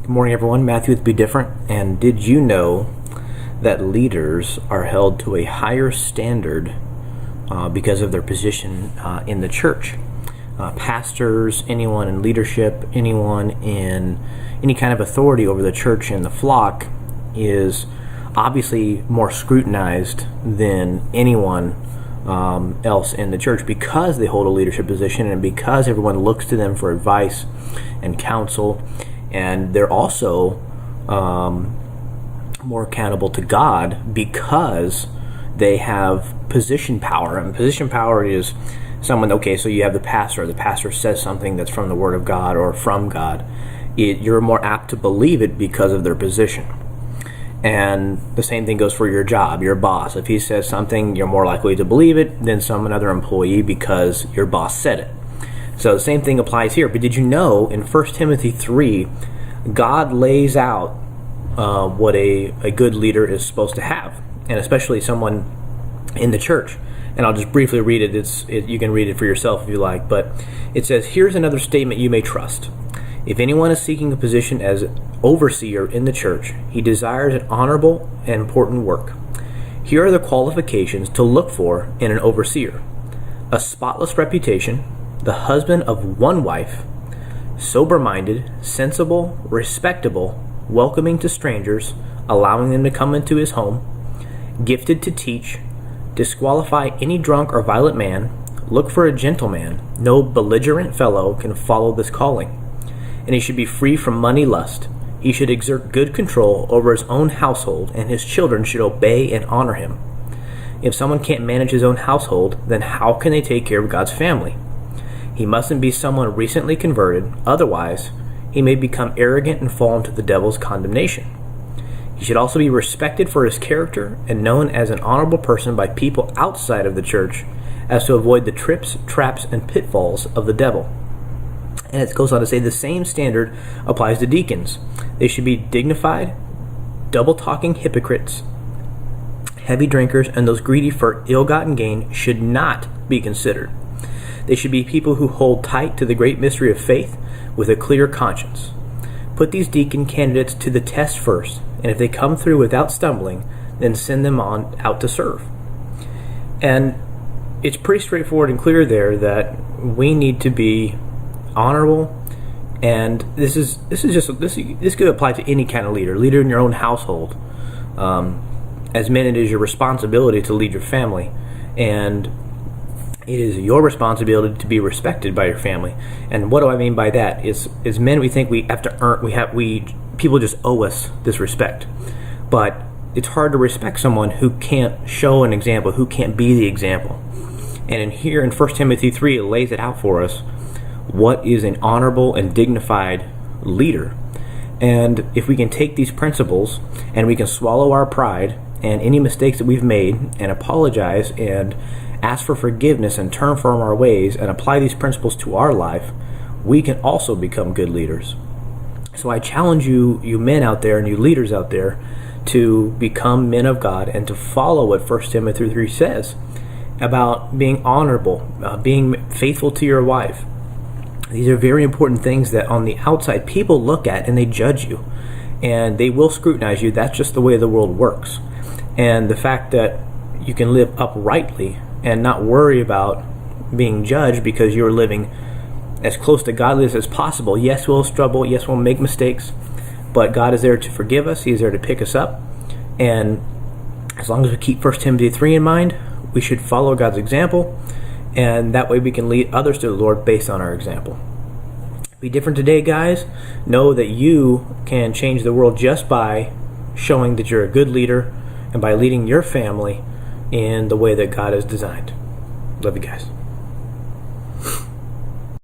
Good morning, everyone. Matthew with Be Different. And did you know that leaders are held to a higher standard because of their position in the church? Pastors, anyone in leadership, anyone in any kind of authority over the church and the flock is obviously more scrutinized than anyone else in the church because they hold a leadership position and because everyone looks to them for advice and counsel. And they're also more accountable to God because they have position power. And position power is someone, so you have the pastor. The pastor says something that's from the Word of God or from God. You're more apt to believe it because of their position. And the same thing goes for your job, your boss. If he says something, you're more likely to believe it than another employee because your boss said it. So the same thing applies here. But did you know in 1 Timothy 3, God lays out what a good leader is supposed to have, and especially someone in the church. And I'll just briefly read it. You can read it for yourself if you like. But it says, "Here's another statement you may trust. If anyone is seeking a position as overseer in the church, he desires an honorable and important work. Here are the qualifications to look for in an overseer: a spotless reputation, the husband of one wife, sober-minded, sensible, respectable, welcoming to strangers, allowing them to come into his home, gifted to teach, disqualify any drunk or violent man, look for a gentleman. No belligerent fellow can follow this calling. And he should be free from money lust. He should exert good control over his own household, and his children should obey and honor him. If someone can't manage his own household, then how can they take care of God's family? He mustn't be someone recently converted, otherwise he may become arrogant and fall into the devil's condemnation. He should also be respected for his character and known as an honorable person by people outside of the church, as to avoid the trips, traps, and pitfalls of the devil." And it goes on to say the same standard applies to deacons. They should be dignified, double-talking hypocrites, heavy drinkers, and those greedy for ill-gotten gain should not be considered. They should be people who hold tight to the great mystery of faith with a clear conscience. Put these deacon candidates to the test first, and if they come through without stumbling, then send them on out to serve. And it's pretty straightforward and clear there that we need to be honorable, and this could apply to any kind of leader in your own household. As men, it is your responsibility to lead your family, and it is your responsibility to be respected by your family. And what do I mean by that? As men, we think we have to earn. People just owe us this respect, but it's hard to respect someone who can't show an example, who can't be the example. And in 1 Timothy 3, it lays it out for us. What is an honorable and dignified leader? And if we can take these principles and we can swallow our pride and any mistakes that we've made and apologize and ask for forgiveness and turn from our ways and apply these principles to our life, we can also become good leaders. So I challenge you men out there and you leaders out there to become men of God and to follow what 1 Timothy 3 says about being honorable, being faithful to your wife. These are very important things that on the outside people look at and they judge you and they will scrutinize you. That's just the way the world works. And the fact that you can live uprightly and not worry about being judged because you're living as close to godliness as possible. Yes, we'll struggle. Yes, we'll make mistakes. But God is there to forgive us. He is there to pick us up. And as long as we keep 1 Timothy 3 in mind, we should follow God's example. And that way we can lead others to the Lord based on our example. Be different today, guys. Know that you can change the world just by showing that you're a good leader and by leading your family in the way that God has designed. Love you guys.